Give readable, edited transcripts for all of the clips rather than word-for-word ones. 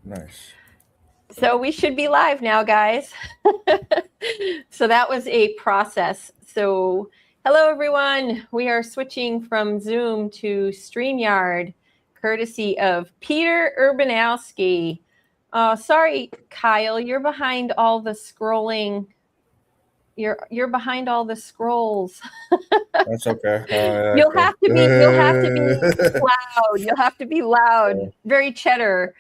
Nice. So we should be live now, guys. So that was a process. So hello, everyone. We are switching from Zoom to StreamYard, courtesy of Peter Urbanowski. Sorry, Kyle, you're behind all the scrolling. You're behind all the scrolls. That's okay. You'll have to be loud. You'll have to be loud. Very cheddar.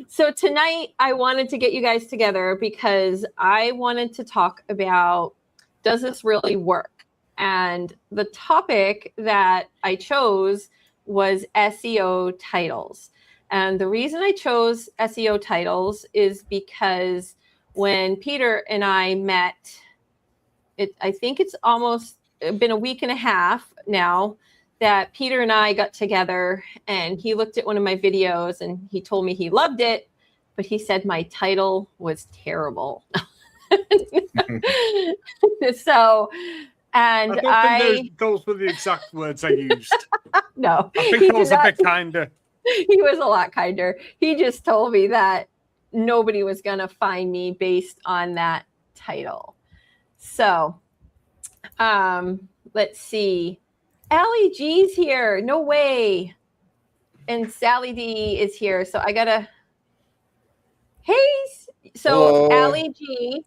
So tonight I wanted to get you guys together because I wanted to talk about, does this really work? And the topic that I chose was SEO titles. And the reason I chose SEO titles is because when Peter and I met, I think it's almost been a week and a half now that Peter and I got together, and he looked at one of my videos and he told me he loved it, but he said my title was terrible. So, and I don't think those were the exact words I used. No, I think I was a bit kinder. He was a lot kinder. He just told me that nobody was going to find me based on that title. So, let's see. Allie G's here. No way. And Sally D is here. So I gotta. Hey. So Allie G.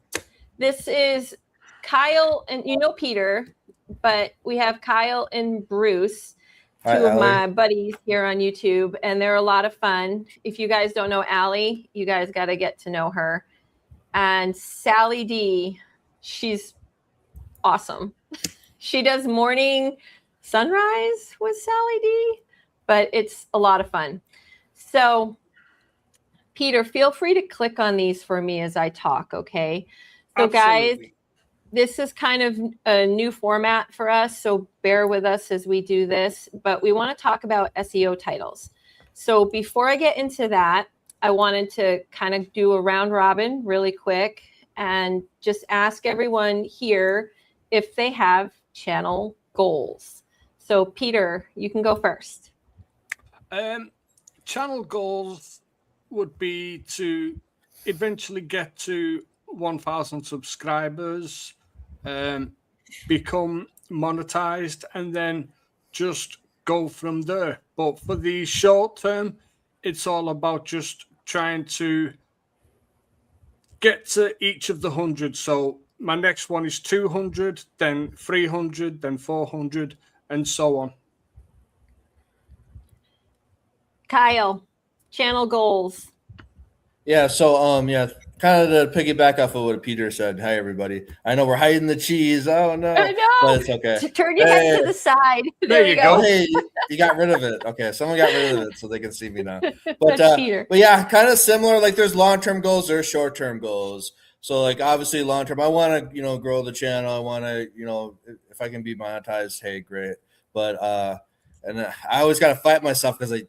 This is Kyle and Peter, but we have Kyle and Bruce, two of my buddies here on YouTube, and they're a lot of fun. If you guys don't know Allie, you guys got to get to know her. And Sally D, she's awesome. She does morning sunrise with Sally D, but it's a lot of fun. So, Peter, feel free to click on these for me as I talk, okay? So, Absolutely. guys, this is kind of a new format for us, so bear with us as we do this, but we want to talk about SEO titles. So before I get into that, I wanted to kind of do a round robin really quick and just ask everyone here if they have channel goals. So Peter, you can go first. Channel goals would be to eventually get to 1,000 subscribers, become monetized, and then just go from there. But for the short term, it's all about just trying to get to each of the 100. So my next one is 200, then 300, then 400, and so on. Kyle, channel goals. Yeah, so kind of to piggyback off of what Peter said. Hi, everybody. I know we're hiding the cheese. Oh no, I know. but it's okay. Turn your head to the side. There you go. Hey, you got rid of it. Okay, someone got rid of it so they can see me now. But Peter. But yeah, kind of similar. Like there's long-term goals, there's short-term goals. So like obviously long-term, I want to grow the channel. I want to if I can be monetized, hey, great. But and I always got to fight myself because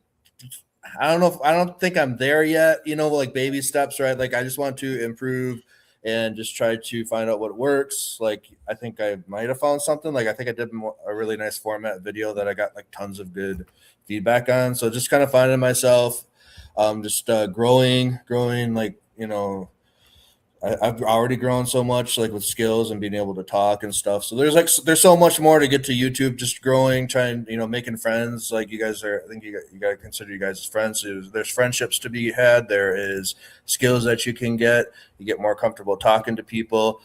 I don't think I'm there yet, like baby steps, right? Like I just want to improve and just try to find out what works. Like I think I might have found something. Like I think I did a really nice format video that I got like tons of good feedback on. So just kind of finding myself, just growing, like, I've already grown so much, like with skills and being able to talk and stuff. So there's so much more to get to YouTube. Just growing, trying, making friends. Like you guys are, I think you got to consider you guys as friends. There's friendships to be had. There is skills that you can get. You get more comfortable talking to people.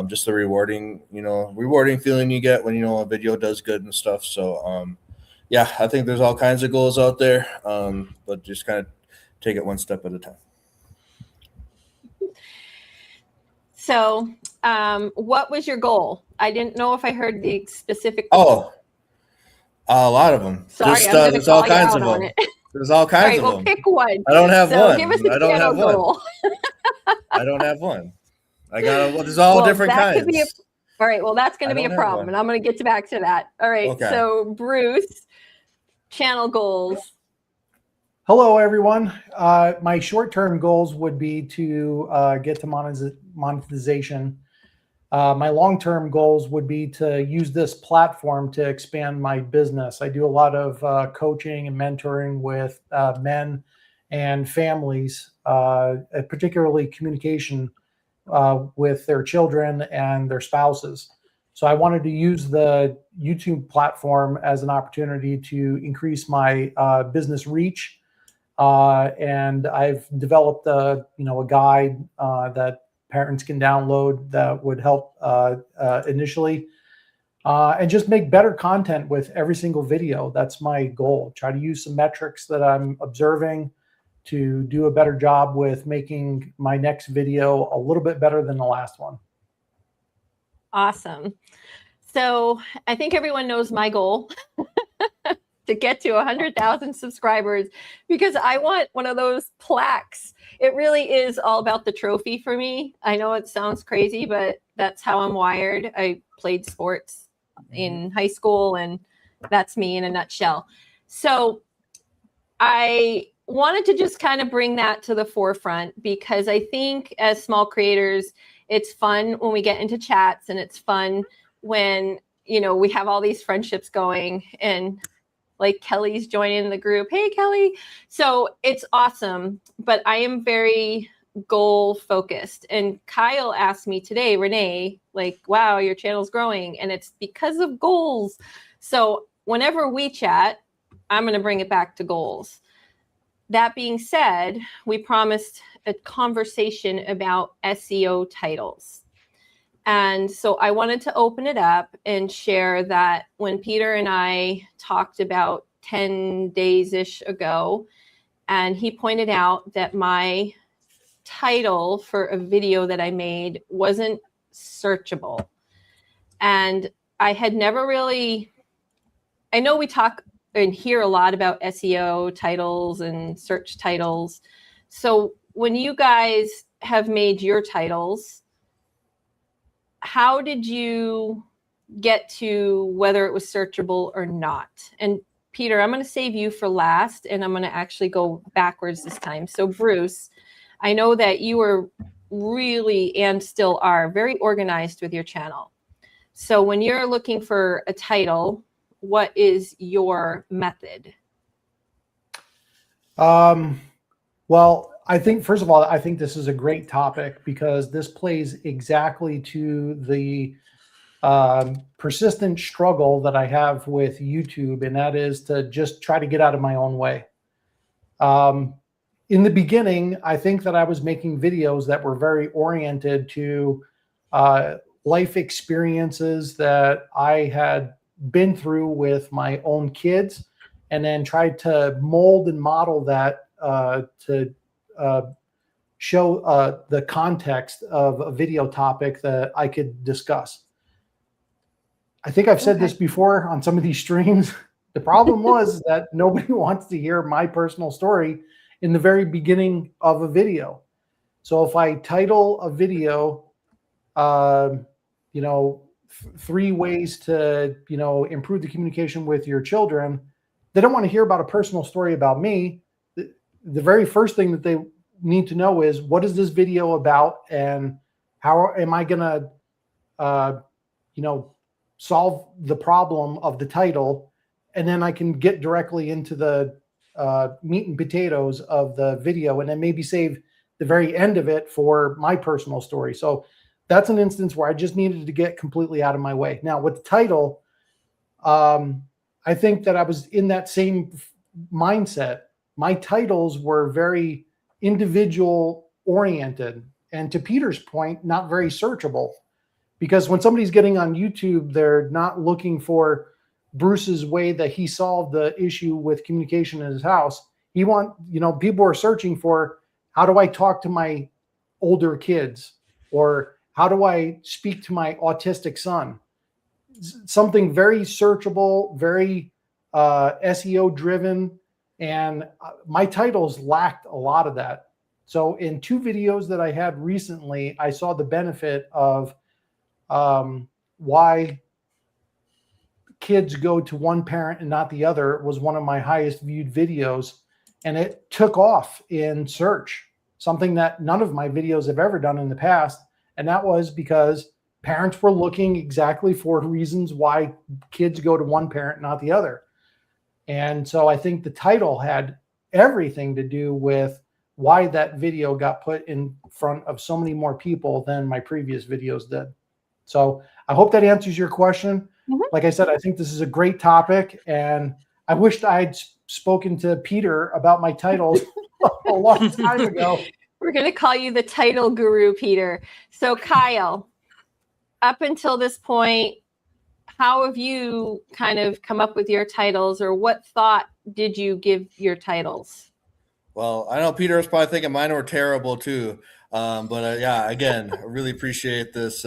Just the rewarding feeling you get when a video does good and stuff. So yeah, I think there's all kinds of goals out there, but just kind of take it one step at a time. So, what was your goal? I didn't know if I heard the specific. Oh, a lot of them. Sorry, there's all kinds of them. There's all kinds of them. Pick one. I don't have one. Give us a channel goal. I don't have one. There's all different kinds. All right. Well, that's going to be a problem, and I'm going to get back to that. All right. Okay. So, Bruce, channel goals. Hello, everyone. My short-term goals would be to get to monetization My long-term goals would be to use this platform to expand my business. I do a lot of coaching and mentoring with men and families, particularly communication with their children and their spouses. So I wanted to use the YouTube platform as an opportunity to increase my business reach. And I've developed a guide that parents can download that would help initially, and just make better content with every single video. That's my goal. Try to use some metrics that I'm observing to do a better job with making my next video a little bit better than the last one. Awesome. So I think everyone knows my goal to get to 100,000 subscribers, because I want one of those plaques. It really is all about the trophy for me. I know it sounds crazy, but that's how I'm wired. I played sports in high school, and that's me in a nutshell. So I wanted to just kind of bring that to the forefront, because I think as small creators, it's fun when we get into chats, and it's fun when, we have all these friendships going, and like Kelly's joining the group. Hey, Kelly. So it's awesome, but I am very goal focused. And Kyle asked me today, Renee, like, wow, your channel's growing, and it's because of goals. So whenever we chat, I'm going to bring it back to goals. That being said, we promised a conversation about SEO titles. And so I wanted to open it up and share that when Peter and I talked about 10 days-ish ago, and he pointed out that my title for a video that I made wasn't searchable. And I had never really, I know we talk and hear a lot about SEO titles and search titles. So when you guys have made your titles, how did you get to whether it was searchable or not? And Peter, I'm going to save you for last, and I'm going to actually go backwards this time. So Bruce, I know that you were really, and still are, very organized with your channel. So when you're looking for a title, what is your method? Well, I think, first of all, I think this is a great topic, because this plays exactly to the persistent struggle that I have with YouTube, and that is to just try to get out of my own way. In the beginning, I think that I was making videos that were very oriented to life experiences that I had been through with my own kids, and then tried to mold and model that to show the context of a video topic that I could discuss. I think I've said this before on some of these streams. The problem was that nobody wants to hear my personal story in the very beginning of a video. So if I title a video, 3 ways to, improve the communication with your children, they don't want to hear about a personal story about me. The very first thing that they need to know is, what is this video about, and how am I going to, solve the problem of the title? And then I can get directly into the meat and potatoes of the video, and then maybe save the very end of it for my personal story. So that's an instance where I just needed to get completely out of my way. Now with the title, I think that I was in that same mindset. My titles were very individual oriented, and to Peter's point, not very searchable, because when somebody's getting on YouTube, they're not looking for Bruce's way that he solved the issue with communication in his house. People are searching for, how do I talk to my older kids, or how do I speak to my autistic son? Something very searchable, very SEO driven. And my titles lacked a lot of that. So in 2 videos that I had recently, I saw the benefit of why kids go to one parent and not the other. It was one of my highest viewed videos, and it took off in search, something that none of my videos have ever done in the past. And that was because parents were looking exactly for reasons why kids go to one parent, not the other. And so I think the title had everything to do with why that video got put in front of so many more people than my previous videos did. So I hope that answers your question. Like I said, I think this is a great topic, and I wished I'd spoken to Peter about my titles a long time ago. We're going to call you the title guru, Peter. So Kyle, up until this point, how have you kind of come up with your titles, or what thought did you give your titles? Well, I know Peter was probably thinking mine were terrible too. But yeah, again, I really appreciate this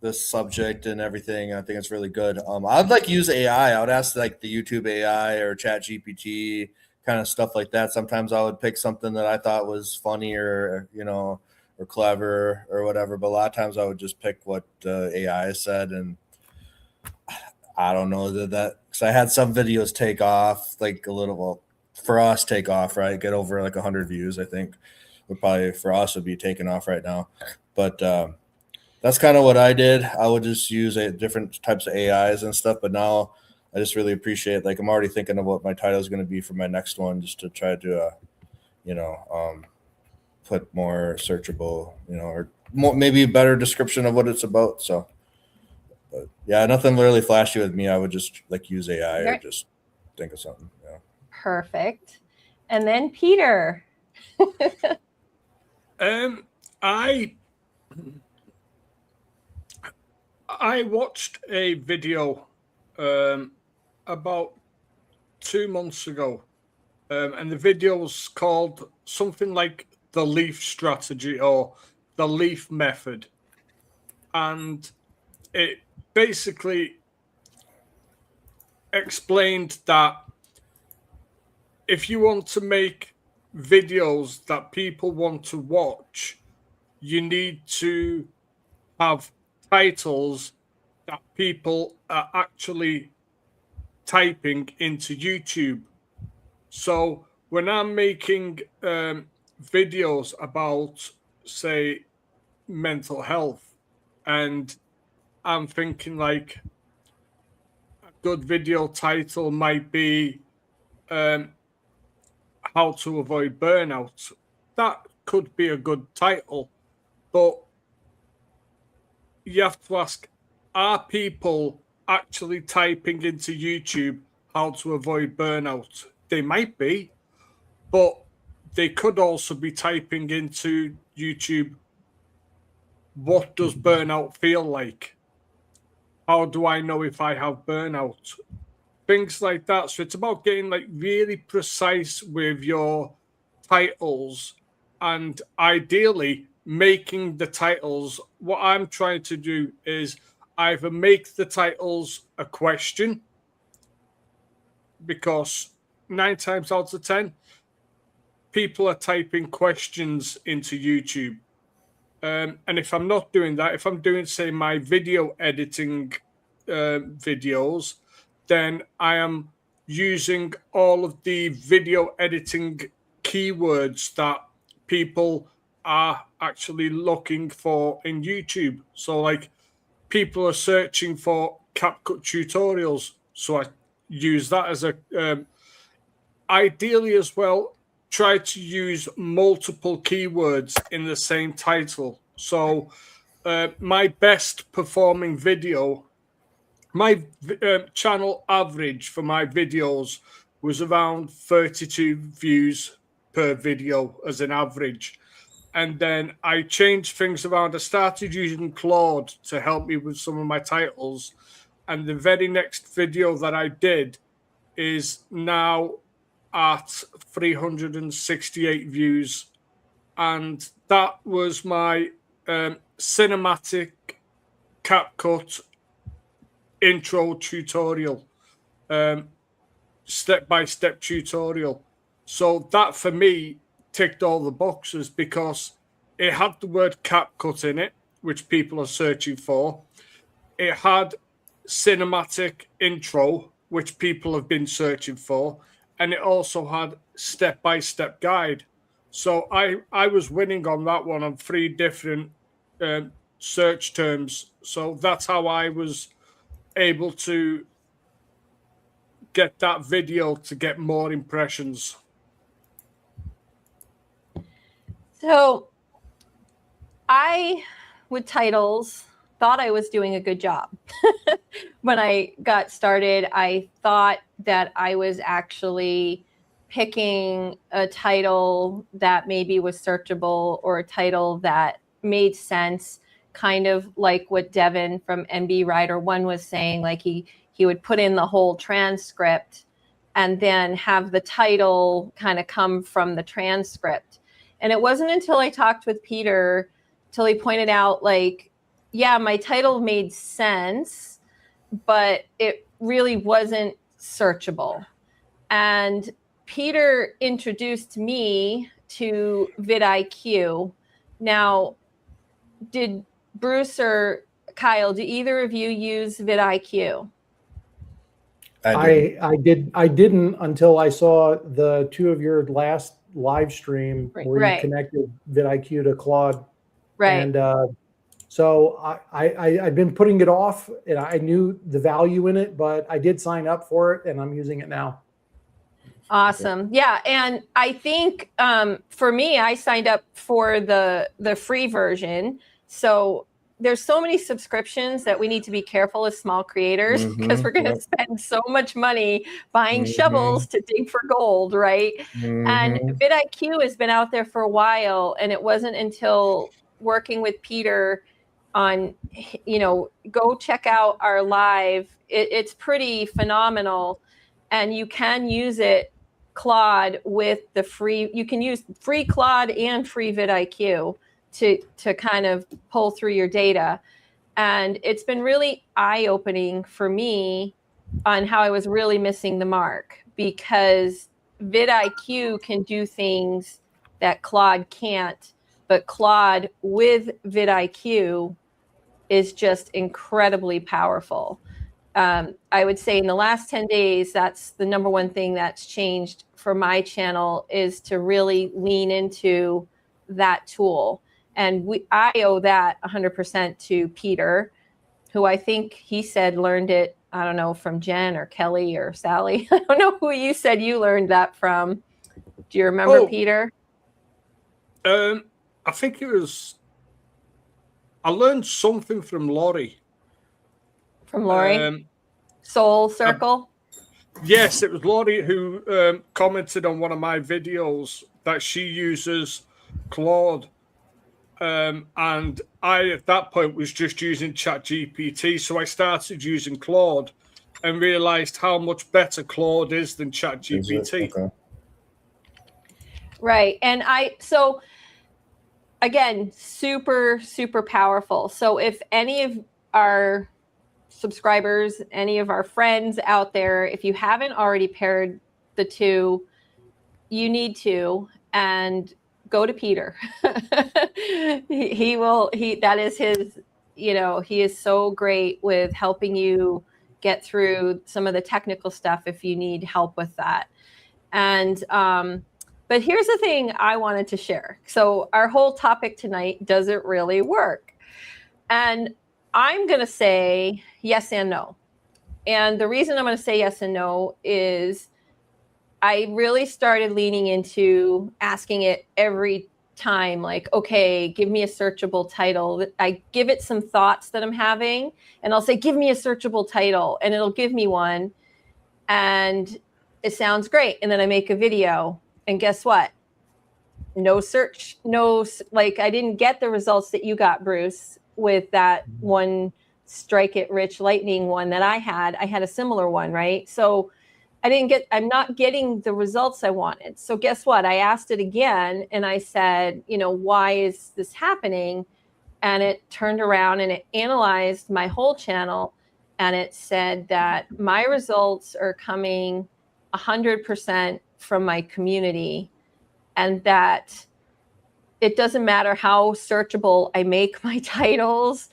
this subject and everything. I think it's really good. I'd like use AI. I would ask like the YouTube AI or Chat GPT, kind of stuff like that. Sometimes I would pick something that I thought was funny or, you know, or clever or whatever. But a lot of times I would just pick what AI said, and I don't know that because I had some videos take off like a little. Well, for us, take off, right? Get over like 100 views. I think would probably for us would be taking off right now. But that's kind of what I did. I would just use different types of AIs and stuff. But now I just really appreciate, like, I'm already thinking of what my title is going to be for my next one, just to try to, you know, put more searchable, you know, or more, maybe a better description of what it's about. So, but yeah, nothing really flashy with me. I would just like use AI or just think of something. Yeah. Perfect. And then Peter. I watched a video about 2 months ago, and the video was called something like the Leaf Strategy or the Leaf Method, and it basically explained that if you want to make videos that people want to watch, you need to have titles that people are actually typing into YouTube. So when I'm making videos about, say, mental health, and I'm thinking like a good video title might be how to avoid burnout. That could be a good title, but you have to ask, are people actually typing into YouTube how to avoid burnout? They might be, but they could also be typing into YouTube, what does burnout feel like? How do I know if I have burnout? Things like that. So it's about getting like really precise with your titles, and ideally making the titles. What I'm trying to do is either make the titles a question, because 9 times out of 10 people are typing questions into YouTube. And if I'm not doing that, if I'm doing, say, my video editing videos, then I am using all of the video editing keywords that people are actually looking for in YouTube. So like people are searching for CapCut tutorials. So I use that as a, ideally as well, try to use multiple keywords in the same title. So my best performing video, my channel average for my videos was around 32 views per video as an average. And then I changed things around. I started using Claude to help me with some of my titles. And the very next video that I did is now at 368 views. And that was my cinematic CapCut intro tutorial, step-by-step tutorial. So that for me ticked all the boxes because it had the word CapCut in it, which people are searching for. It had cinematic intro, which people have been searching for, and it also had step-by-step guide. So I was winning on that one on 3 different search terms. So that's how I was able to get that video to get more impressions. So I, with titles, thought I was doing a good job. When I got started, I thought that I was actually picking a title that maybe was searchable or a title that made sense, kind of like what Devin from MB Rider 1 was saying. Like he would put in the whole transcript and then have the title kind of come from the transcript. And it wasn't until I talked with Peter till he pointed out, like, yeah, my title made sense, but it really wasn't searchable. And Peter introduced me to vidIQ. Now, did Bruce or Kyle, do either of you use vidIQ? I didn't until I saw the two of your last live stream where Right. you connected vidIQ to Claude. Right. And so I've been putting it off, and I knew the value in it, but I did sign up for it, and I'm using it now. Awesome. Yeah. And I think for me, I signed up for the free version. So there's so many subscriptions that we need to be careful as small creators, because we're going to spend so much money buying shovels to dig for gold, right? And vidIQ has been out there for a while, and it wasn't until working with Peter on, go check out our live. It's pretty phenomenal, and you can use it, Claude, with the free. You can use free Claude and free vidIQ to kind of pull through your data. And it's been really eye-opening for me on how I was really missing the mark, because vidIQ can do things that Claude can't, but Claude with vidIQ is just incredibly powerful. I would say in the last 10 days, that's the number one thing that's changed for my channel, is to really lean into that tool. And I owe that 100% to Peter, who I think he said learned it, I don't know, from Jen or Kelly or Sally. I don't know who you said you learned that from. Do you remember, Peter? I think it was, I learned something from Laurie. From Laurie? Soul Circle? Yes, it was Laurie who commented on one of my videos that she uses Claude. And I, at that point, was just using ChatGPT. So I started using Claude and realized how much better Claude is than ChatGPT. Okay. Right. And so again, super, super powerful. So if any of our subscribers, any of our friends out there, if you haven't already paired the two, you need to, and go to Peter. That is his, he is so great with helping you get through some of the technical stuff if you need help with that. And, but here's the thing I wanted to share. So our whole topic tonight, does it really work? And I'm going to say yes and no. And the reason I'm going to say yes and no is I really started leaning into asking it every time, like, okay, give me a searchable title. I give it some thoughts that I'm having, and I'll say, give me a searchable title, and it'll give me one. And it sounds great. And then I make a video, and guess what? No search, I didn't get the results that you got, Bruce, with that one Strike It Rich Lightning one that I had. I had a similar one, right? So I'm not getting the results I wanted. So guess what? I asked it again, and I said, why is this happening? And it turned around and it analyzed my whole channel, and it said that my results are coming 100% from my community, and that it doesn't matter how searchable I make my titles,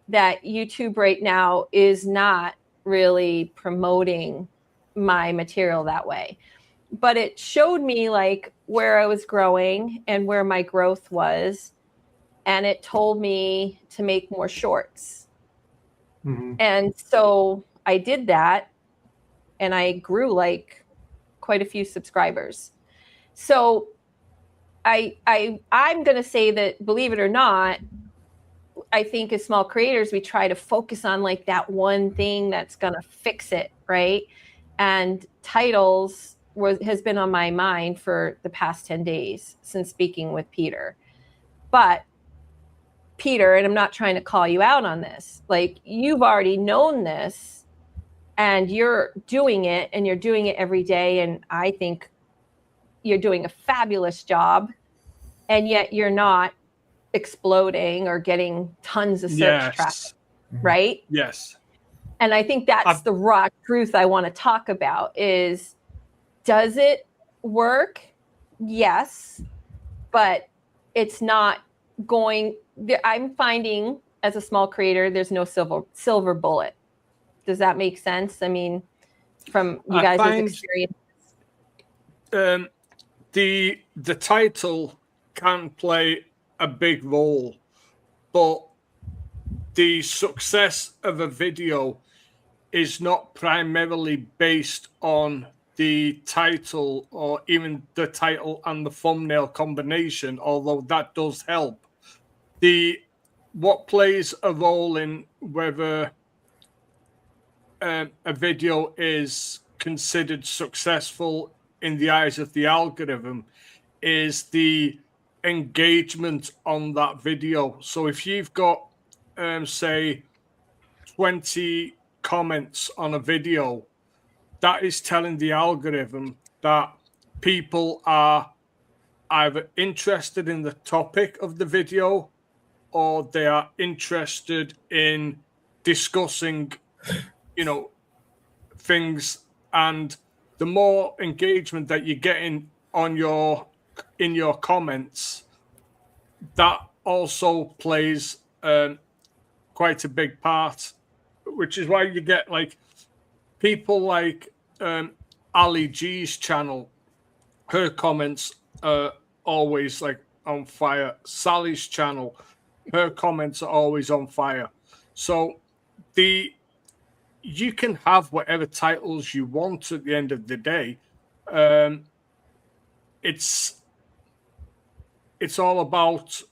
that YouTube right now is not really promoting my material that way. But it showed me like where I was growing and where my growth was. and it told me to make more shorts. Mhm. And so I did that, and I grew like quite a few subscribers. So I'm going to say that, believe it or not, I think as small creators, we try to focus on like that one thing that's going to fix it, right? And titles has been on my mind for the past 10 days since speaking with Peter. But Peter, and I'm not trying to call you out on this, like you've already known this and you're doing it, and you're doing it every day. And I think you're doing a fabulous job, and yet you're not exploding or getting tons of search traffic, right? Yes. And I think that's the raw truth I want to talk about is, does it work? Yes, but it's not going. I'm finding as a small creator, there's no silver bullet. Does that make sense? I mean, from you guys' experience. The title can play a big role, but the success of a video is not primarily based on the title or even the title and the thumbnail combination, although that does help. What plays a role in whether a video is considered successful in the eyes of the algorithm is the engagement on that video. So if you've got say 20 comments on a video, that is telling the algorithm that people are either interested in the topic of the video or they are interested in discussing, things. And the more engagement that you're getting in your comments, that also plays quite a big part, which is why you get like people like Ali G's channel. Her comments are always like on fire. Sally's channel, her comments are always on fire. So you can have whatever titles you want at the end of the day. It's all about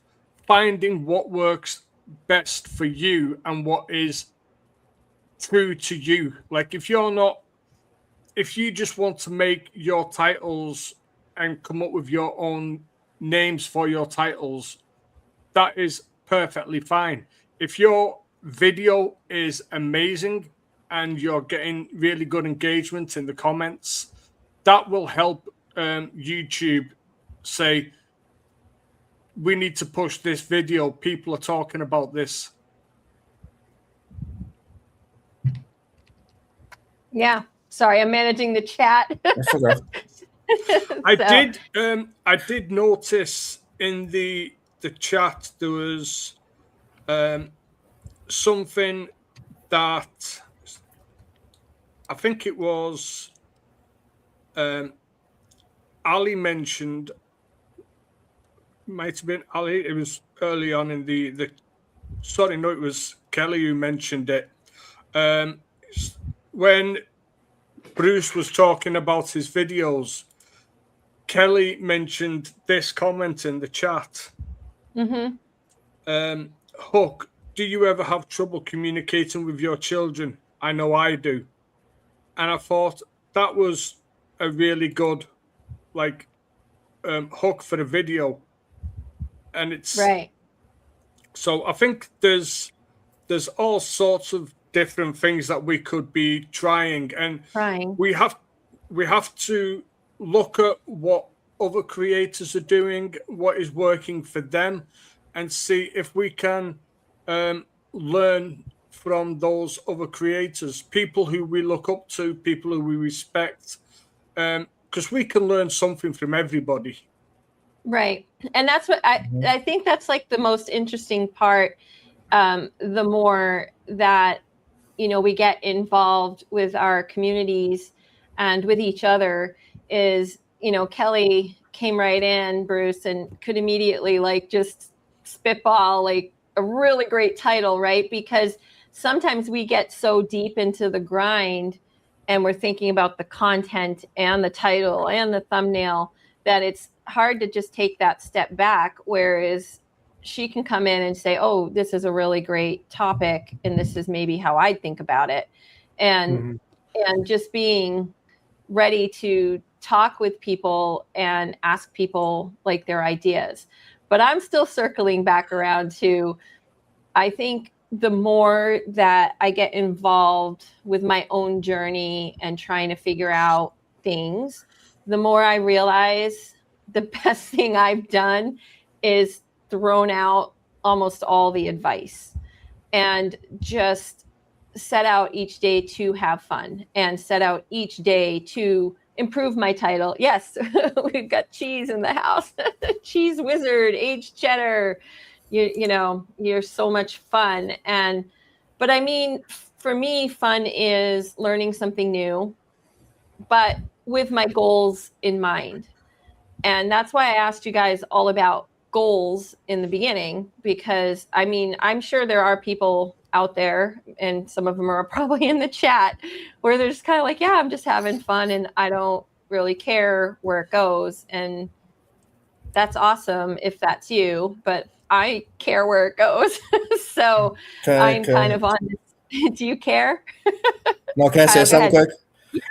finding what works best for you and what is true to you. Like if you just want to make your titles and come up with your own names for your titles, that is perfectly fine. If your video is amazing and you're getting really good engagement in the comments, that will help YouTube say, we need to push this video. People are talking about this. Yeah. Sorry, I'm managing the chat. I did notice in the chat there was something that I think it was Ali mentioned. Might have been Ali. It was early on in the. Sorry, no, it was Kelly who mentioned it. When Bruce was talking about his videos, Kelly mentioned this comment in the chat. Mm-hmm. Hook, do you ever have trouble communicating with your children? I know I do. And I thought that was a really good hook for the video. And it's right. So I think there's all sorts of different things that we could be trying, and we have to look at what other creators are doing, what is working for them, and see if we can learn from those other creators, people who we look up to, people who we respect, because we can learn something from everybody. Right. And that's what I think that's like the most interesting part. The more that, we get involved with our communities and with each other is, Kelly came right in, Bruce, and could immediately just spitball like a really great title, right? Because sometimes we get so deep into the grind and we're thinking about the content and the title and the thumbnail that it's hard to just take that step back. Whereas she can come in and say, oh, this is a really great topic, and this is maybe how I think about it. And just being ready to talk with people and ask people like their ideas. But I'm still circling back around to, I think the more that I get involved with my own journey and trying to figure out things, the more I realize the best thing I've done is thrown out almost all the advice and just set out each day to have fun and set out each day to improve my title. Yes, we've got cheese in the house. Cheese wizard, aged cheddar. You know, you're so much fun. But I mean, for me, fun is learning something new, but with my goals in mind. And that's why I asked you guys all about goals in the beginning, because I mean, I'm sure there are people out there, and some of them are probably in the chat, where they're just kind of like, yeah, I'm just having fun and I don't really care where it goes. And that's awesome if that's you, but I care where it goes. So I'm kind of on this. Do you care? No, can I say something quick?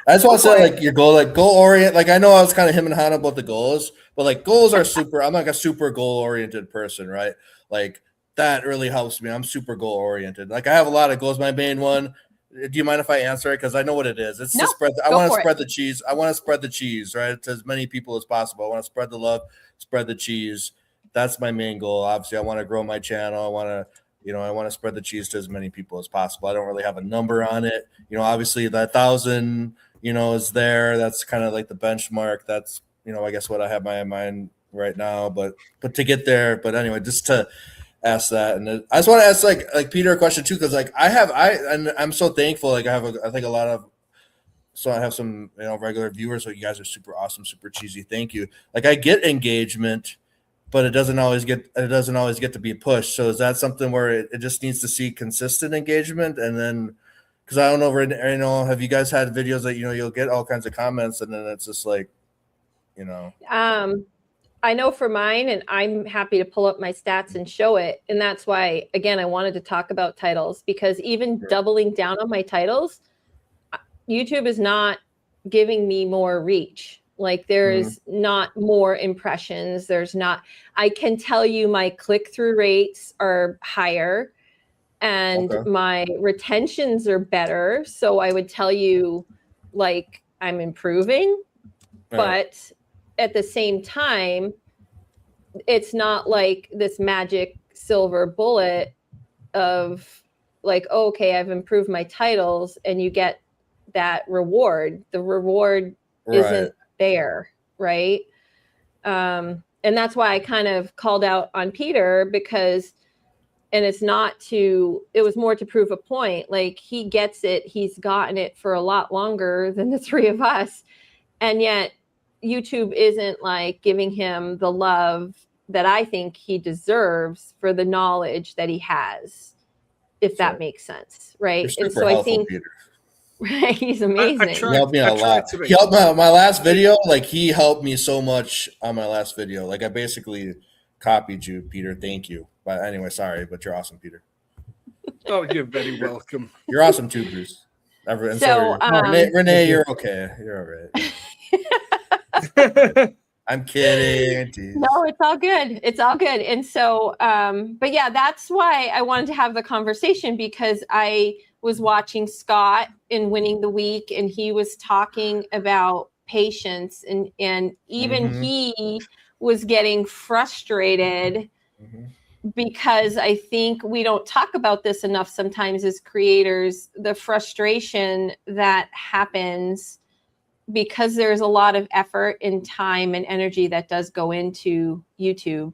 I just want to say, like, your goal, like, goal orient. Like, I know I was kind of him and Hannah about the goals, but like, goals are super. I'm like a super goal oriented person, right? Like, that really helps me. I'm super goal oriented. Like, I have a lot of goals. My main one. Do you mind if I answer it? Because I know what it is. It's to spread. I want to spread the cheese. I want to spread the cheese, right, to as many people as possible. I want to spread the love, spread the cheese. That's my main goal. Obviously, I want to grow my channel. I want to spread the cheese to as many people as possible. I don't really have a number on it. Obviously that 1,000, is there. That's kind of like the benchmark. That's, I guess what I have my mind right now, but to get there. But anyway, just to ask that. And I just want to ask like Peter a question too. Cause like I'm so thankful. Like I have some, regular viewers. So you guys are super awesome, super cheesy. Thank you. Like I get engagement, but it doesn't always get to be pushed. So is that something where it just needs to see consistent engagement? And then, because I don't know, have you guys had videos that you'll get all kinds of comments, and then it's just like, I know for mine, and I'm happy to pull up my stats and show it. And that's why, again, I wanted to talk about titles, because even doubling down on my titles, YouTube is not giving me more reach. Like there's not more impressions. I can tell you my click-through rates are higher and my retentions are better. So I would tell you like I'm improving, but at the same time, it's not like this magic silver bullet of like, oh, okay, I've improved my titles and you get that reward. The reward isn't there, right? And that's why I kind of called out on Peter, because, and it was more to prove a point. Like he gets it. He's gotten it for a lot longer than the three of us. And yet YouTube isn't like giving him the love that I think he deserves for the knowledge that he has, if that makes sense. Right. And so I think Peter. Right, he's amazing. He helped me a lot. He helped my last video. Like he helped me so much on my last video. Like I basically copied you, Peter. Thank you. But anyway, sorry, but you're awesome, Peter. Oh, you're very welcome. You're awesome too, Bruce. Renee, you're okay. You're all right. I'm kidding. No, it's all good. It's all good. And so, but yeah, that's why I wanted to have the conversation, because I was watching Scott in Winning the Week, and he was talking about patience, and even he was getting frustrated because I think we don't talk about this enough sometimes as creators, the frustration that happens because there's a lot of effort and time and energy that does go into YouTube.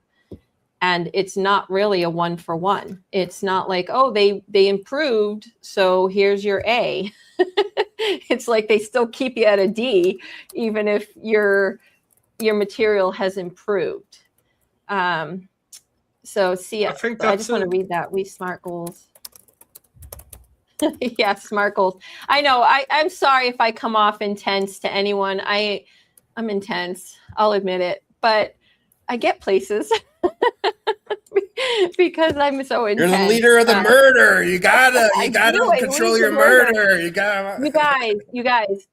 And it's not really a 1-for-1. It's not like, oh, they improved, so here's your A. It's like they still keep you at a D, even if your material has improved. So see, I think I that's just want to it. read that. We smart goals. Yeah, smart goals. I know. I'm sorry if I come off intense to anyone. I'm intense. I'll admit it. But I get places because I'm so You're intense. the leader of the murder. You gotta I control lead your the murder. murder. You gotta. You guys,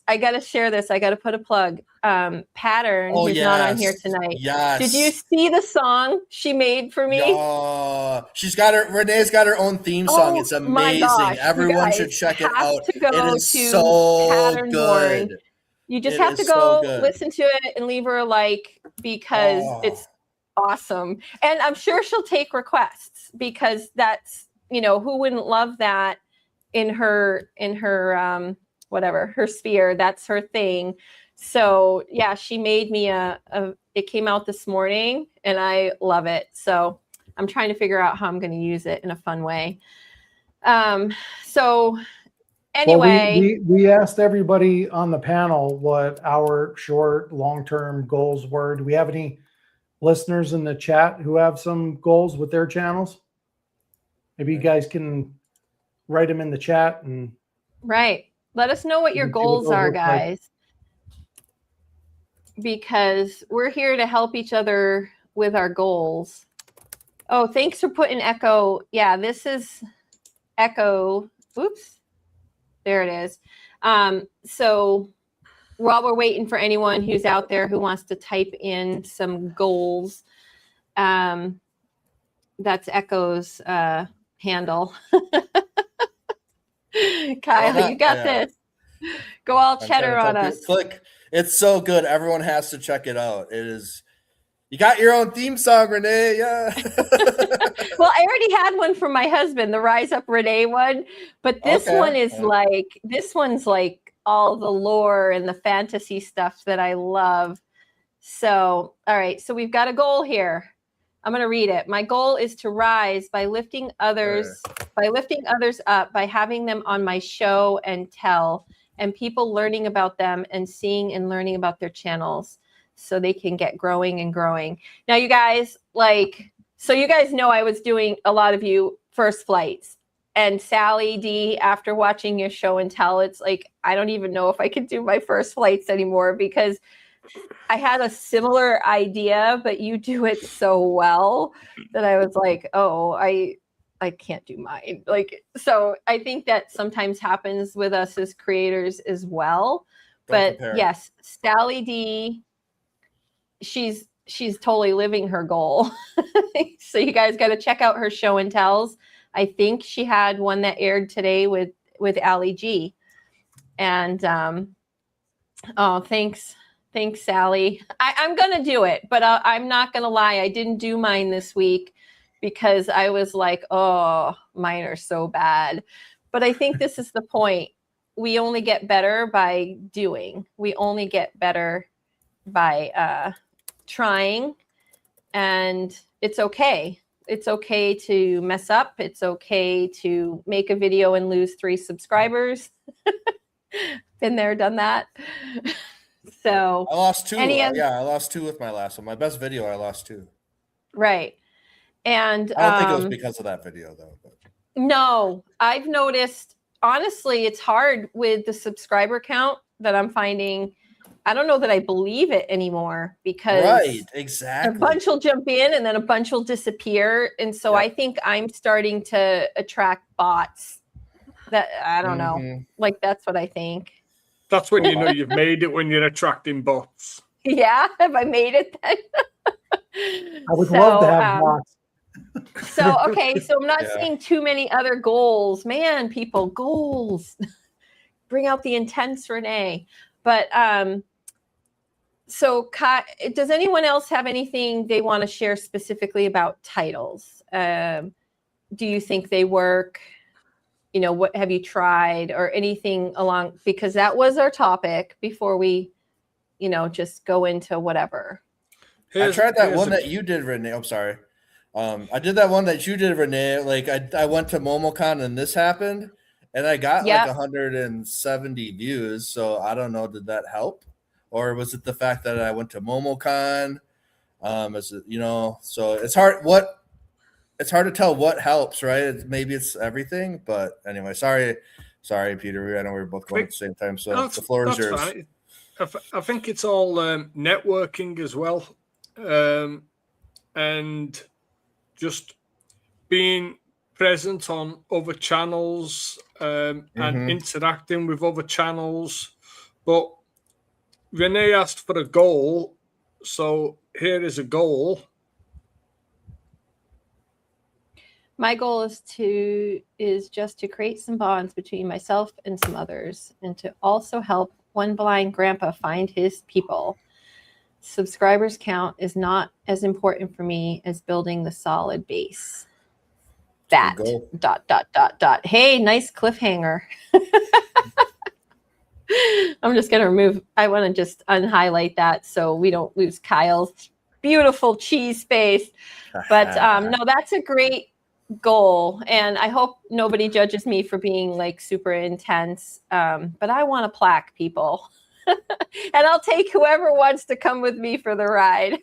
I gotta share this. I gotta put a plug. Pattern, Oh who's not on here yes, tonight. yes. Did you see the song she made for me? Yeah, Renee's got her own theme song. It's My amazing. gosh, Everyone you should guys check it have out. to go It is to so Patternborn. good. You just It have to is so go good. listen to it and leave her a like because Oh. it's awesome. And I'm sure she'll take requests because that's, who wouldn't love that in her whatever, her sphere. That's her thing. So yeah, she made me it came out this morning and I love it. So I'm trying to figure out how I'm going to use it in a fun way. So anyway, well, we asked everybody on the panel what our short, long-term goals were. Do we have any listeners in the chat who have some goals with their channels? Maybe you guys can write them in the chat and right. Let us know what your goals are, guys. Because we're here to help each other with our goals. Oh, thanks for putting Echo. Yeah, this is Echo. Oops. There it is. So while we're waiting for anyone who's out there who wants to type in some goals, that's Echo's handle. Kyle, you got this. Go all cheddar on us. Click. It's so good. Everyone has to check it out. It is. You got your own theme song, Renee. Yeah. Well, I already had one from my husband, the Rise Up Renee one, but this one is this one's like all the lore and the fantasy stuff that I love. So, all right. So we've got a goal here. I'm going to read it. My goal is to rise by lifting others up, by having them on my show and tell, and people learning about them and seeing and learning about their channels so they can get growing and growing. Now, you guys, so you guys know I was doing a lot of you first flights. And Sally D, after watching your show and tell, it's like, I don't even know if I can do my first flights anymore because I had a similar idea, but you do it so well that I was like, oh, I can't do mine. So I think that sometimes happens with us as creators as well. But yes, Sally D, she's totally living her goal. So you guys got to check out her show and tells. I think she had one that aired today with Ali G. And thanks, Sally. I'm gonna do it, but I'm not gonna lie. I didn't do mine this week because I was like, oh, mine are so bad. But I think this is the point. We only get better by doing. We only get better by trying, and it's okay. It's okay to mess up. It's okay to make a video and lose 3 subscribers. Been there, done that. So I lost 2. I lost 2 with my last one. My best video, I lost 2. Right. And I don't think it was because of that video, though. But. No, I've noticed, honestly, it's hard with the subscriber count that I'm finding. I don't know that I believe it anymore because exactly. a bunch will jump in and then a bunch will disappear. And so I think I'm starting to attract bots that I don't know. That's what I think. That's when you know you've made it, when you're attracting bots. Yeah, have I made it then? I would love to have bots. So, okay, so I'm not seeing too many other goals. Man, people, goals. Bring out the intense Renee. But so does anyone else have anything they want to share specifically about titles? Do you think they work? What have you tried or anything along? Because that was our topic before we, just go into whatever. I tried that one that you did, Renee. I'm sorry. I did that one that you did, Renee. I went to MomoCon and this happened, and I got 170 views. So I don't know, did that help? Or was it the fact that I went to MomoCon? As you know, so it's hard to tell what helps, right? Maybe it's everything, but anyway, sorry, Peter. I know we were both going at the same time, so the floor is yours. Fine. I think it's all networking as well, and just being present on other channels and interacting with other channels. But Renee asked for a goal, so here is a goal. My goal is just to create some bonds between myself and some others, and to also help one blind grandpa find his people. Subscribers count is not as important for me as building the solid base. That ... Hey, nice cliffhanger. I'm just going to remove, I want to just unhighlight that so we don't lose Kyle's beautiful cheese face. But no, that's a great goal. And I hope nobody judges me for being like super intense. But I want a plaque, people. And I'll take whoever wants to come with me for the ride.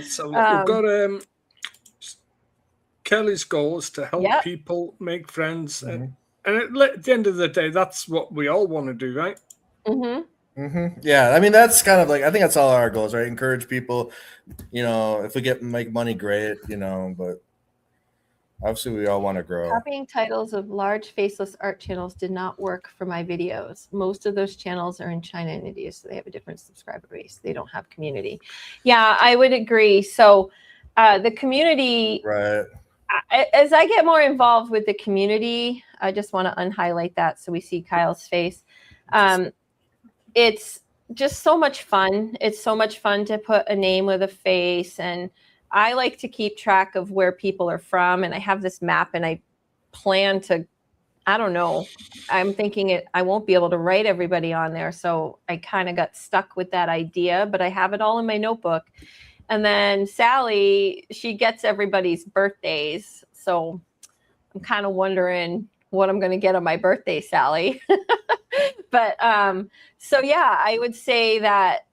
So we've got Kelly's goal is to help people make friends. And at the end of the day, that's what we all want to do, right? Yeah, I mean, that's kind of like, I think that's all our goals, right? Encourage people, you know, if we make money, great, you know, but obviously we all want to grow. Copying titles of large faceless art channels did not work for my videos. Most of those channels are in China and India, so they have a different subscriber base. They don't have community. Yeah, I would agree. So the community, right? As I get more involved with the community, I just want to unhighlight that so we see Kyle's face. It's just so much fun. It's so much fun to put a name with a face, and I like to keep track of where people are from, and I have this map, and I plan to, I don't know, I'm thinking I won't be able to write everybody on there, so I kind of got stuck with that idea, but I have it all in my notebook. And then Sally, she gets everybody's birthdays, so I'm kind of wondering what I'm going to get on my birthday, Sally. But so yeah, I would say that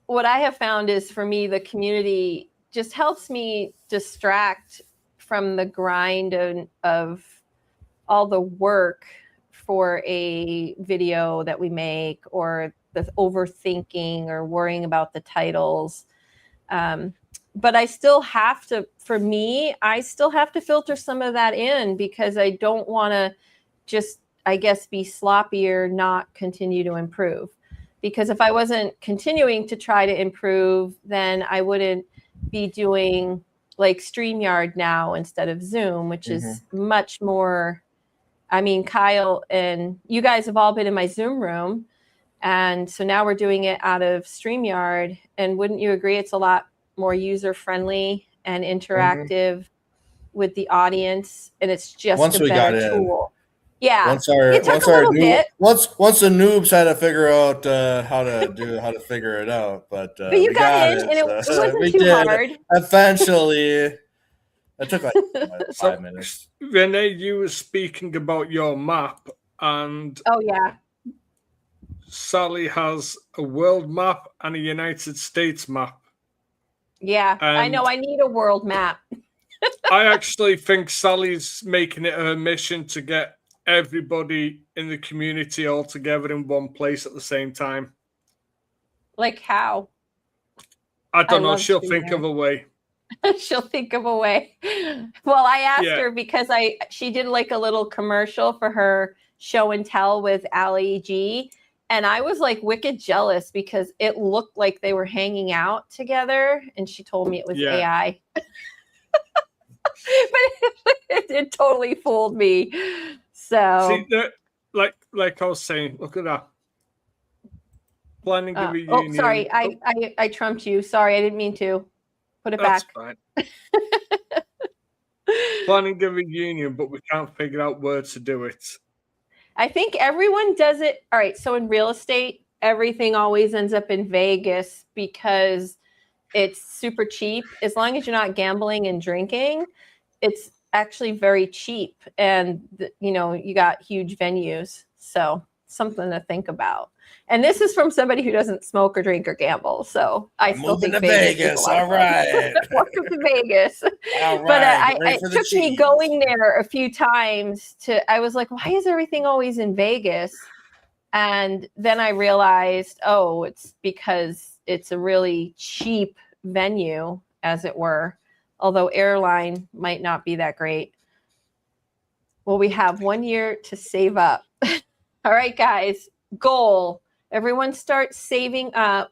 what I have found is, for me, the community just helps me distract from the grind of all the work for a video that we make, or the overthinking or worrying about the titles. But I still have to, for me, I still have to filter some of that in, because I don't want to just, I guess, be sloppy or not continue to improve. Because if I wasn't continuing to try to improve, then I wouldn't be doing like StreamYard now instead of Zoom, which is much more, I mean, Kyle and you guys have all been in my Zoom room. And so now we're doing it out of StreamYard. And wouldn't you agree it's a lot more user-friendly and interactive with the audience? And it's just a better tool. Yeah, once the noobs had to figure out how to figure it out, but you got in, and it wasn't too hard. Eventually, it took like 5 minutes. Renee, you were speaking about your map, and oh yeah, Sally has a world map and a United States map. Yeah, and I know. I need a world map. I actually think Sally's making it her mission to get everybody in the community all together in one place at the same time. Like how? I don't know. She'll think of a way. She'll think of a way. Well, I asked her because she did like a little commercial for her show and tell with Ali G. And I was like wicked jealous because it looked like they were hanging out together. And she told me it was AI. But it totally fooled me. So, see, like I was saying, look at that. Planning a reunion. Oh, sorry, I trumped you. Sorry, I didn't mean to. Put it That's back. Fine. Planning a reunion, but we can't figure out where to do it. I think everyone does it. All right, so in real estate, everything always ends up in Vegas because it's super cheap. As long as you're not gambling and drinking, it's actually very cheap, and you got huge venues, so something to think about. And this is from somebody who doesn't smoke or drink or gamble. So I I'm still moving think to Vegas. Vegas. Is a lot of All fun. right. Welcome to Vegas. All right. But Get ready it for the took me cheese. going there a few times I was like, why is everything always in Vegas? And then I realized, oh, it's because it's a really cheap venue, as it were, although airline might not be that great. Well, we have 1 year to save up. All right, guys, goal. Everyone start saving up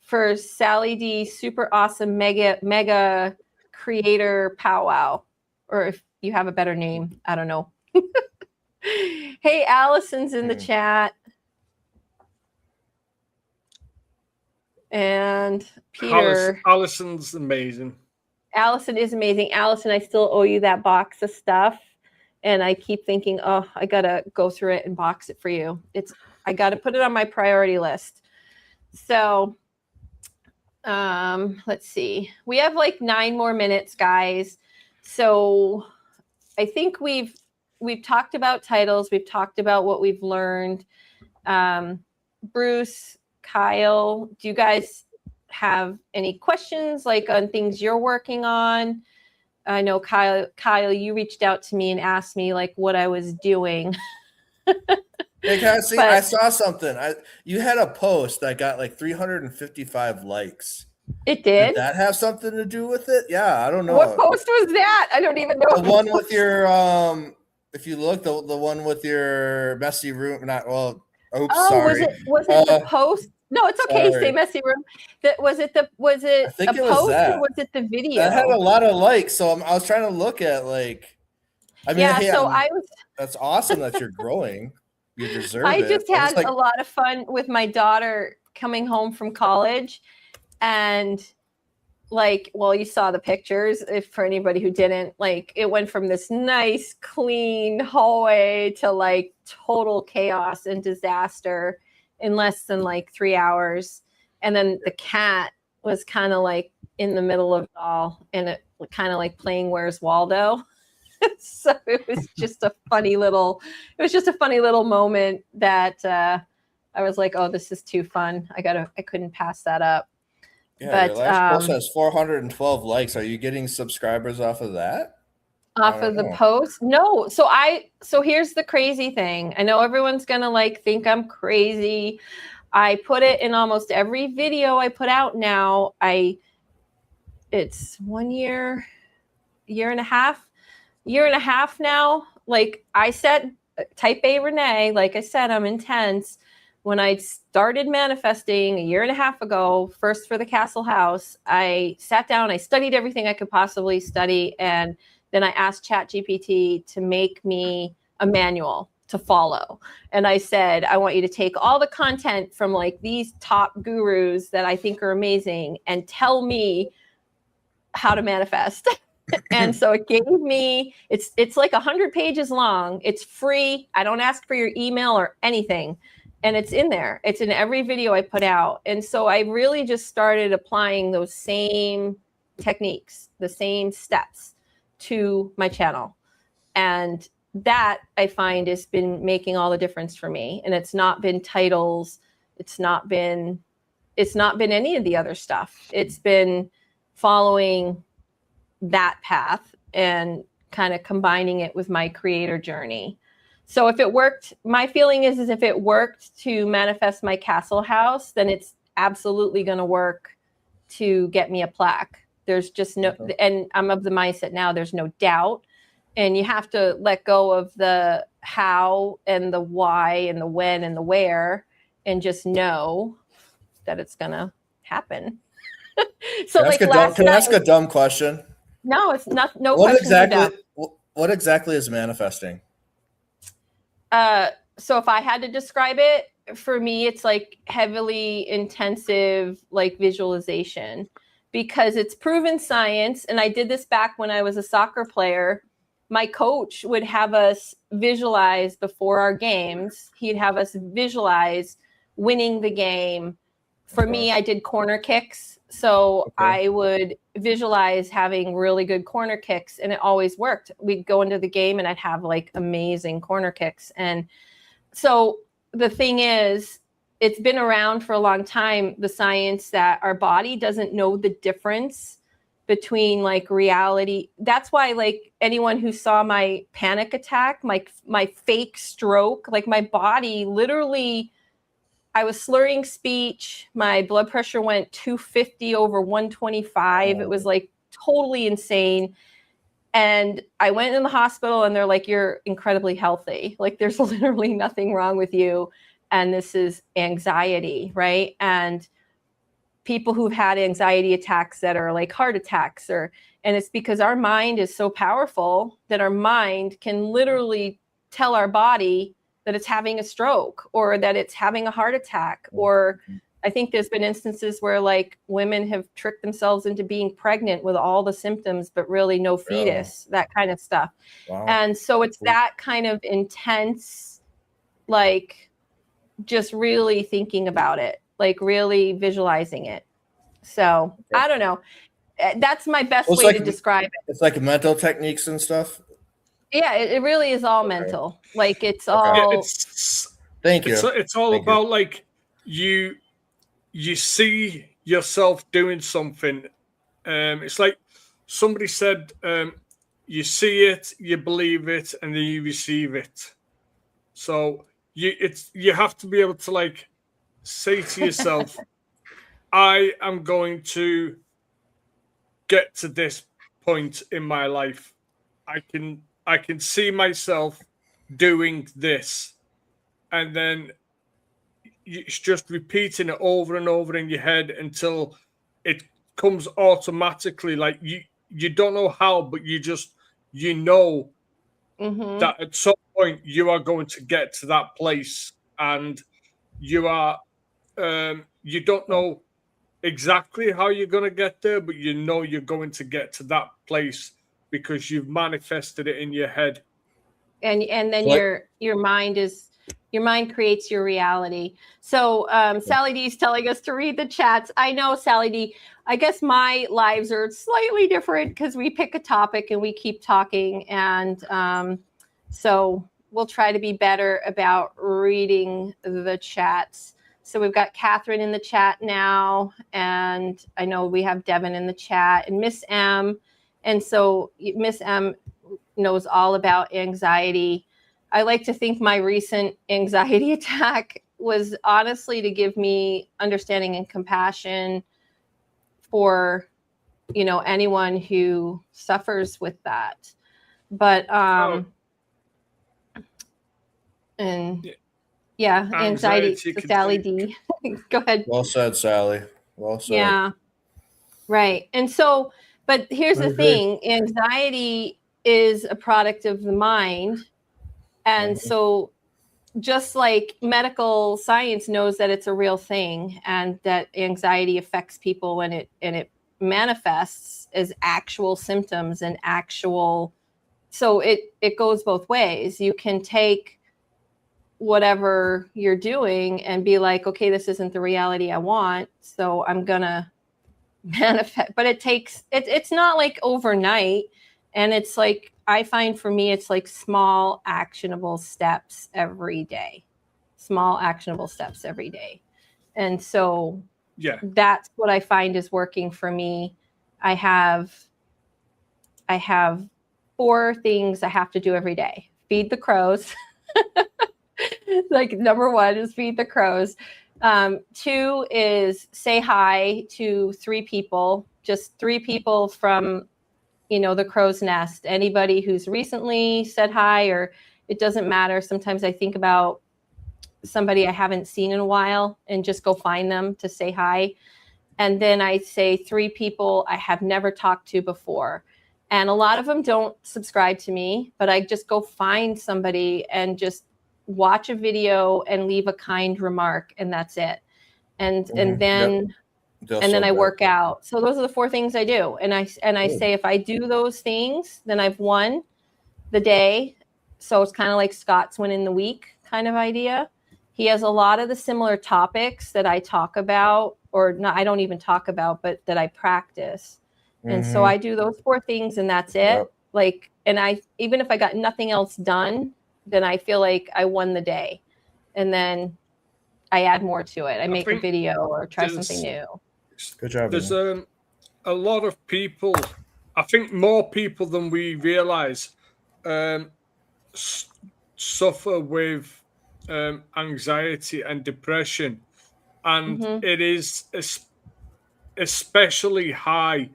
for Sally D super awesome mega creator powwow. Or if you have a better name, I don't know. Hey, Allison's in the chat. And Peter. Allison's amazing. Allison is amazing. Allison, I still owe you that box of stuff. And I keep thinking, oh, I got to go through it and box it for you. I got to put it on my priority list. So let's see. We have like 9 more minutes, guys. So I think we've talked about titles. We've talked about what we've learned. Bruce, Kyle, do you guys have any questions like on things you're working on? I know Kyle, you reached out to me and asked me like what I was doing. Hey, Cassie, I saw something. You had a post that got like 355 likes. It did? Did that have something to do with it? Yeah, I don't know. What post was that? I don't even know. The one with your if you look, the one with your messy room. Sorry. Was it the post? No, it's okay. Sorry. Say messy room. Was it a post or was it the video? That had a lot of likes, so I was trying to look at like. I mean, yeah. hey, So that's awesome that you're growing. You deserve it. I just had a lot of fun with my daughter coming home from college, and like, well, you saw the pictures. If for anybody who didn't, like, it went from this nice, clean hallway to like total chaos and disaster in less than like 3 hours. And then the cat was kind of like in the middle of it all, and it kind of like playing Where's Waldo. So it was just a funny little moment that I was like, oh, this is too fun. I couldn't pass that up. Yeah, but your last post has 412 likes. Are you getting subscribers off of that? Off of the post? No. So here's the crazy thing. I know everyone's gonna like think I'm crazy. I put it in almost every video I put out now. It's 1 year, year and a half now. Like I said, type A Renee, like I said, I'm intense. When I started manifesting a year and a half ago, first for the Castle House, I sat down, I studied everything I could possibly study, and then I asked ChatGPT to make me a manual to follow. And I said, I want you to take all the content from like these top gurus that I think are amazing and tell me how to manifest. And so it gave me, it's like 100 pages long. It's free. I don't ask for your email or anything. And it's in there. It's in every video I put out. And so I really just started applying those same techniques, the same steps to my channel. And that I find has been making all the difference for me. And it's not been titles. It's not been any of the other stuff. It's been following that path and kind of combining it with my creator journey. So if it worked, my feeling is if it worked to manifest my Castle House, then it's absolutely going to work to get me a plaque. There's just no, and I'm of the mindset now, there's no doubt. And you have to let go of the how and the why and the when and the where, and just know that it's going to happen. So can I ask a dumb question? No, it's not. No question. What exactly is manifesting? So if I had to describe it, for me, it's like heavily intensive, like visualization, because it's proven science. And I did this back when I was a soccer player. My coach would have us visualize before our games. He'd have us visualize winning the game. For me, I did corner kicks. So I would visualize having really good corner kicks, and it always worked. We'd go into the game and I'd have like amazing corner kicks. And so the thing is, it's been around for a long time, the science that our body doesn't know the difference between like reality. That's why like anyone who saw my panic attack, my fake stroke, like my body literally, I was slurring speech. My blood pressure went 250 over 125. It was like totally insane. And I went in the hospital and they're like, you're incredibly healthy. Like there's literally nothing wrong with you. And this is anxiety, right? And people who've had anxiety attacks that are like heart attacks, and it's because our mind is so powerful that our mind can literally tell our body that it's having a stroke or that it's having a heart attack. Or I think there's been instances where like women have tricked themselves into being pregnant with all the symptoms, but really no fetus, that kind of stuff. Wow. And so it's that kind of intense, like just really thinking about it, like really visualizing it. So I don't know. That's my best way to describe it. It's like mental techniques and stuff. Yeah, it really is all mental. Like it's all. Thank you. It's all about like you see yourself doing something. It's like somebody said, you see it, you believe it, and then you receive it. So you have to be able to like say to yourself, I am going to get to this point in my life. I can see myself doing this. And then it's just repeating it over and over in your head until it comes automatically. Like you don't know how, but you know that at some point you are going to get to that place, and you are you don't know exactly how you're going to get there, but you know you're going to get to that place because you've manifested it in your head. And then your mind creates your reality. So Sally D is telling us to read the chats. I know, Sally D. I guess my lives are slightly different because we pick a topic and we keep talking. And so we'll try to be better about reading the chats. So we've got Catherine in the chat now. And I know we have Devin in the chat and Miss M. And so Miss M knows all about anxiety. I like to think my recent anxiety attack was honestly to give me understanding and compassion for, anyone who suffers with that. But, anxiety. So Sally D. Go ahead. Well said, Sally. Well said. Yeah. Right. And so, but here's the thing, anxiety is a product of the mind. And so just like medical science knows that it's a real thing and that anxiety affects people and it manifests as actual symptoms and so it goes both ways. You can take whatever you're doing and be like, okay, this isn't the reality I want, so I'm gonna manifest. But it's not like overnight. And it's like, I find for me, it's like small actionable steps every day. And so that's what I find is working for me. I have 4 things I have to do every day. Feed the crows. Like number 1 is feed the crows. 2 is say hi to 3 people, just 3 people from the crow's nest. Anybody who's recently said hi, or it doesn't matter. Sometimes I think about somebody I haven't seen in a while and just go find them to say hi. And then I say 3 people I have never talked to before. And a lot of them don't subscribe to me, but I just go find somebody and just watch a video and leave a kind remark, and that's it. And then I work out. So those are the 4 things I do. And I say, if I do those things, then I've won the day. So it's kind of like Scott's winning the week kind of idea. He has a lot of the similar topics that I talk about, or not, I don't even talk about, but that I practice. And so I do those 4 things and that's it. Yep. Even if I got nothing else done, then I feel like I won the day. And then I add more to it. I make a think video or try there's- something new. Good job. There's Vinny. a lot of people, I think more people than we realize, suffer with anxiety and depression. And Mhm. it is especially high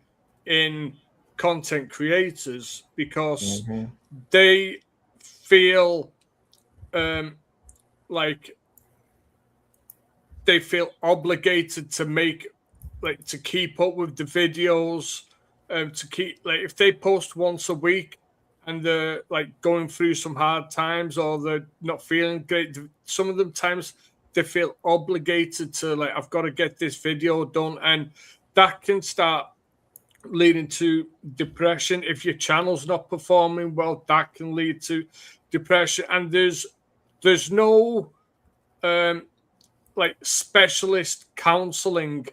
in content creators because Mhm. they feel like they feel obligated to make, like, to keep up with the videos, to keep, like, if they post once a week and they're like going through some hard times or they're not feeling great, some of them times they feel obligated to, like, I've got to get this video done, and that can start leading to depression. If your channel's not performing well, that can lead to depression. And there's no like specialist counseling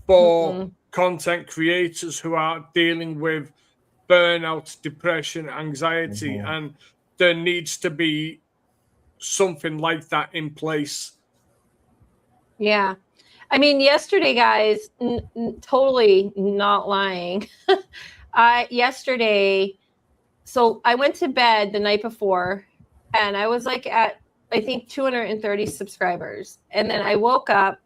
for Mm-mm. content creators who are dealing with burnout, depression, anxiety, Mhm. and there needs to be something like that in place. Yeah. I mean, yesterday, guys, totally not lying. Yesterday, so I went to bed the night before and I was like at, I think, 230 subscribers. And then I woke up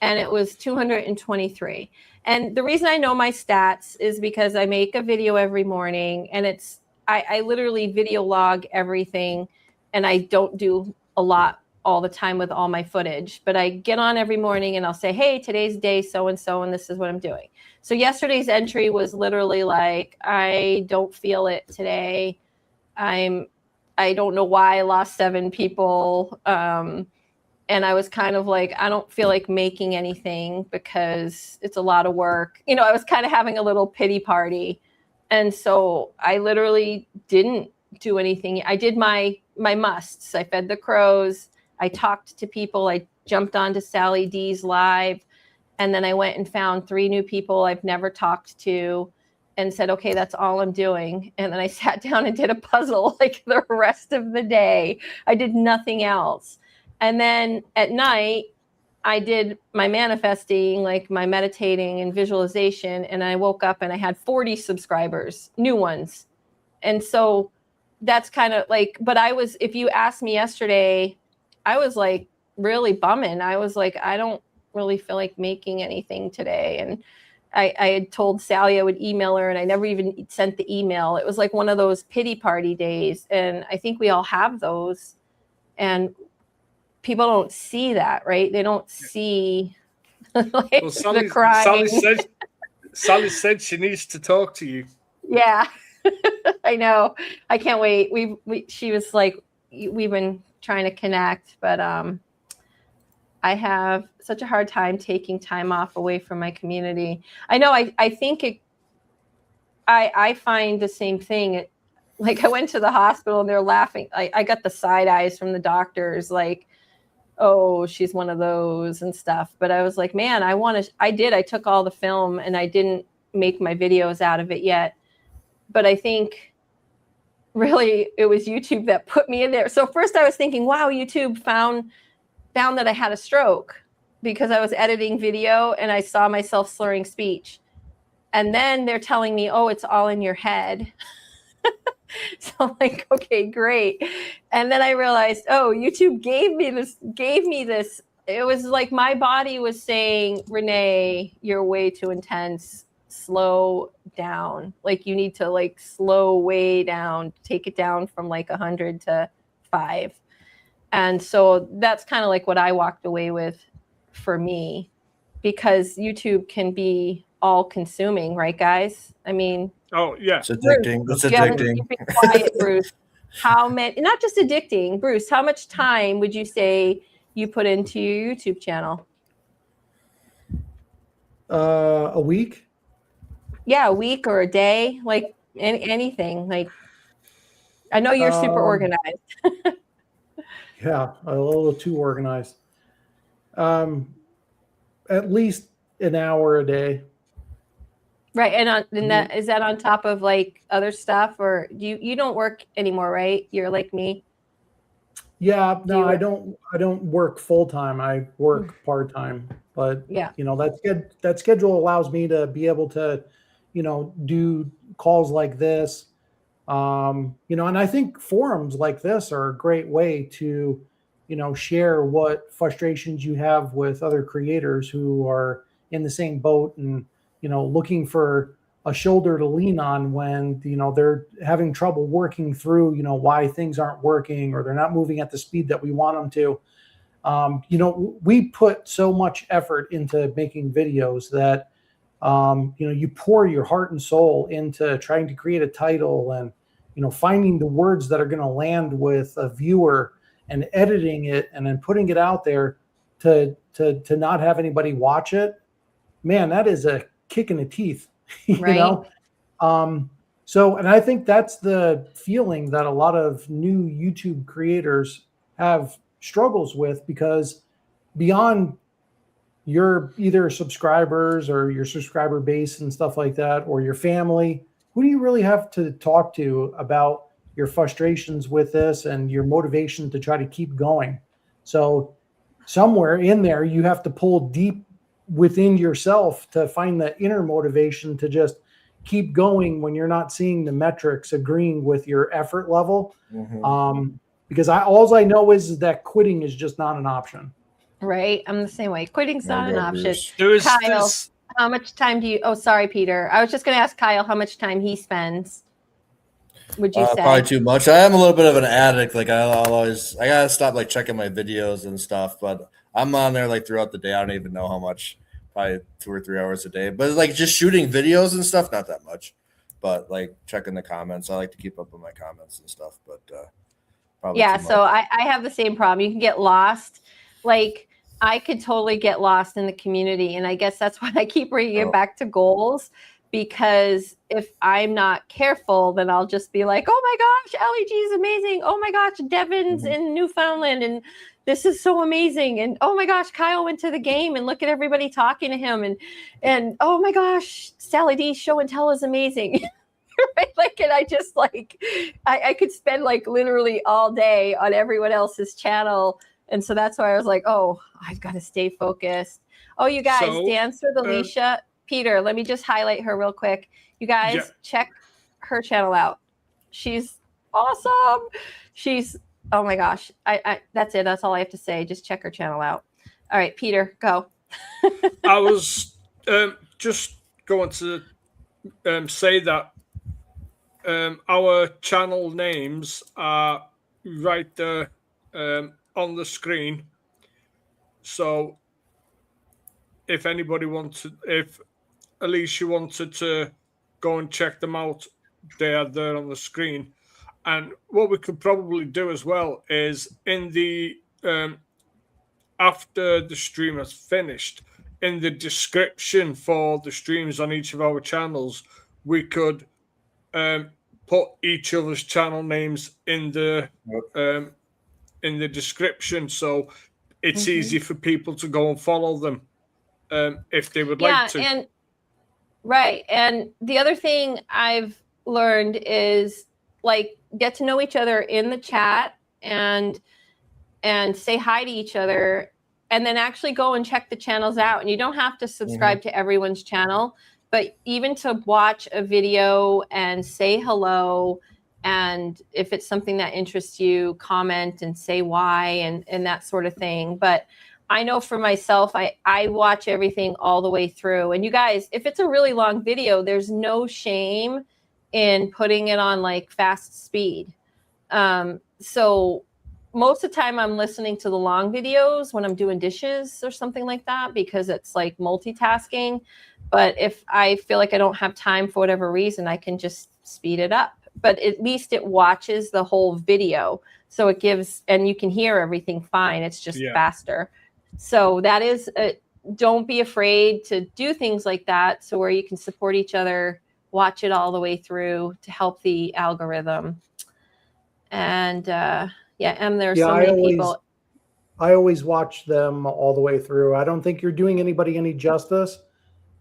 and it was 223. And the reason I know my stats is because I make a video every morning and I literally video log everything, and I don't do a lot all the time with all my footage, but I get on every morning and I'll say, hey, today's day so-and-so, and this is what I'm doing. So yesterday's entry was literally like, I don't feel it today. I don't know why I lost 7 people. And I was kind of like, I don't feel like making anything because it's a lot of work. You know, I was kind of having a little pity party. And so I literally didn't do anything. I did my musts. I fed the crows. I talked to people. I jumped onto Sally D's live. And then I went and found 3 new people I've never talked to and said, okay, that's all I'm doing. And then I sat down and did a puzzle like the rest of the day. I did nothing else. And then at night, I did my manifesting, like my meditating and visualization. And I woke up and I had 40 subscribers, new ones. And so that's kind of like, but I was, if you asked me yesterday, I was like really bumming. I was like, I don't really feel like making anything today. And I had told Sally I would email her, and I never even sent the email. It was like one of those pity party days. And I think we all have those. And people don't see that, right? They don't see like Well, the crying. Sally said she needs to talk to you. Yeah, I know. I can't wait. She was like, we've been trying to connect, but I have such a hard time taking time off away from my community. I know. I think I find the same thing. Like I went to the hospital and they're laughing. I got the side eyes from the doctors, like, oh, she's one of those and stuff. But I was like, man, I took all the film and I didn't make my videos out of it yet. But I think really it was YouTube that put me in there. So first I was thinking, wow, YouTube found that I had a stroke because I was editing video and I saw myself slurring speech. And then they're telling me, oh, it's all in your head. So I'm like, okay, great. And then I realized, oh, YouTube gave me this. It was like my body was saying, Renee, you're way too intense. Slow down. Like you need to like slow way down, take it down from like 100 to 5. And so that's kind of like what I walked away with for me, because YouTube can be all consuming, right, guys? I mean, oh yeah, It's addicting. It's yeah, addicting. you've been quiet, Bruce. How many? Not just addicting, Bruce. How much time would you say you put into your YouTube channel? A week. Yeah, a week or a day, like anything. Like, I know you're super organized. Yeah, a little too organized. At least an hour a day. Right, and that is that on top of like other stuff, or you don't work anymore, right? You're like me. Yeah, Do no, you- I don't work full time. I work part time, but Yeah. you know, that schedule allows me to be able to, you know, do calls like this. You know, and I think forums like this are a great way to, you know, share what frustrations you have with other creators who are in the same boat and, you know, looking for a shoulder to lean on when, you know, they're having trouble working through, you know, why things aren't working or they're not moving at the speed that we want them to. You know, we put so much effort into making videos that, you know, you pour your heart and soul into trying to create a title and, you know, finding the words that are going to land with a viewer and editing it and then putting it out there to not have anybody watch it. Man, that is a kick in the teeth, you Right. know? So, and I think that's the feeling that a lot of new YouTube creators have struggles with, because beyond your either subscribers or your subscriber base and stuff like that, or your family, who do you really have to talk to about your frustrations with this and your motivation to try to keep going? So somewhere in there, you have to pull deep within yourself to find the inner motivation to just keep going when you're not seeing the metrics agreeing with your effort level. Because all I know is that quitting is just not an option. Right. I'm the same way. Quitting's not an option. There's Kyle, this, how much time do you? Oh, sorry, Peter. I was just going to ask Kyle how much time he spends. Would you say? Probably too much. I am a little bit of an addict. Like I gotta stop like checking my videos and stuff. But I'm on there like throughout the day. I don't even know how much. Probably 2 or 3 hours a day. But like just shooting videos and stuff, not that much. But like checking the comments, I like to keep up with my comments and stuff. But probably Yeah. too So much. I have the same problem. You can get lost. Like I could totally get lost in the community, and I guess that's why I keep bringing it back to goals. Because if I'm not careful, then I'll just be like, oh my gosh, LEG is amazing. Oh my gosh, Devin's in Newfoundland and this is so amazing. And oh my gosh, Kyle went to the game and look at everybody talking to him. And oh my gosh, Sally D's show and tell is amazing. Right? Like, and I just like, I could spend like literally all day on everyone else's channel. And so that's why I was like, oh, I've got to stay focused. Oh, you guys, Dance with Alicia. Peter, let me just highlight her real quick. You guys check her channel out. She's awesome. She's, oh my gosh. I that's it. That's all I have to say. Just check her channel out. All right, Peter, go. I was just going to say that our channel names are right there on the screen. So if anybody wanted, if Alicia wanted to go and check them out, they are there on the screen. And what we could probably do as well is in the after the stream has finished, in the description for the streams on each of our channels, we could put each other's channel names in the description, so it's easy for people to go and follow them if they would like to. And right. And the other thing I've learned is like get to know each other in the chat and say hi to each other, and then actually go and check the channels out. And you don't have to subscribe to everyone's channel, but even to watch a video and say hello. And if it's something that interests you, comment and say why and that sort of thing. But I know for myself, I watch everything all the way through. And you guys, if it's a really long video, there's no shame in putting it on like fast speed. So most of the time I'm listening to the long videos when I'm doing dishes or something like that, because it's like multitasking. But if I feel like I don't have time for whatever reason, I can just speed it up. But at least it watches the whole video. So it gives, and you can hear everything fine. It's just faster. So that is, don't be afraid to do things like that. So where you can support each other, watch it all the way through to help the algorithm. And and there's so many people. I always watch them all the way through. I don't think you're doing anybody any justice